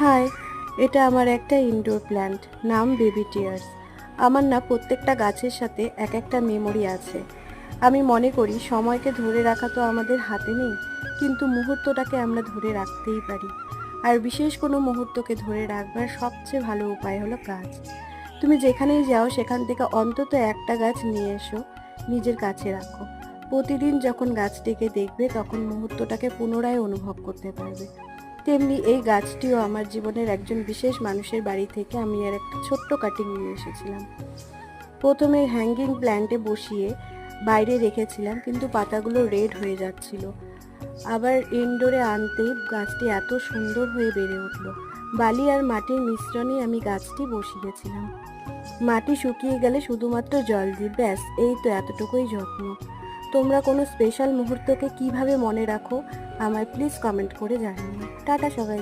High, এটা আমার একটা ইনডোর প্ল্যান্ট, নাম বেবি টিয়ার্স। আমার না প্রত্যেকটা গাছের সাথে এক একটা মেমোরি আছে। আমি মনে করি সময়কে ধরে রাখা তো আমাদের হাতে নেই, কিন্তু মুহূর্তটাকে আমরা ধরে রাখতেই পারি। আর বিশেষ কোনো মুহূর্তকে ধরে রাখবার সবচেয়ে ভালো উপায় হলো গাছ। তুমি যেখানেই যাও সেখান থেকে অন্তত একটা গাছ নিয়ে এসো, নিজের কাছে রাখো। প্রতিদিন যখন গাছটিকে দেখবে তখন মুহূর্তটাকে পুনরায় অনুভব করতে পারবে। তেমনি এই গাছটিও আমার জীবনের একজন বিশেষ মানুষের বাড়ি থেকে আমি এর একটা ছোট্ট কাটিং নিয়ে এসেছিলাম। প্রথমে হ্যাঙ্গিং প্ল্যান্টে বসিয়ে বাইরে রেখেছিলাম, কিন্তু পাতাগুলো রেড হয়ে যাচ্ছিল। আবার ইনডোরে আনতেই গাছটি এত সুন্দর হয়ে বেড়ে উঠলো। বালি আর মাটির মিশ্রণে আমি গাছটি বসিয়েছিলাম। মাটি শুকিয়ে গেলে শুধুমাত্র জল দিই, ব্যাস। এই তো এতটুকুই যত্ন। তোমরা কোনো স্পেশাল মুহূর্তকে কিভাবে মনে রাখো আমায় প্লিজ কমেন্ট করে জানিও। টাটা সবাই।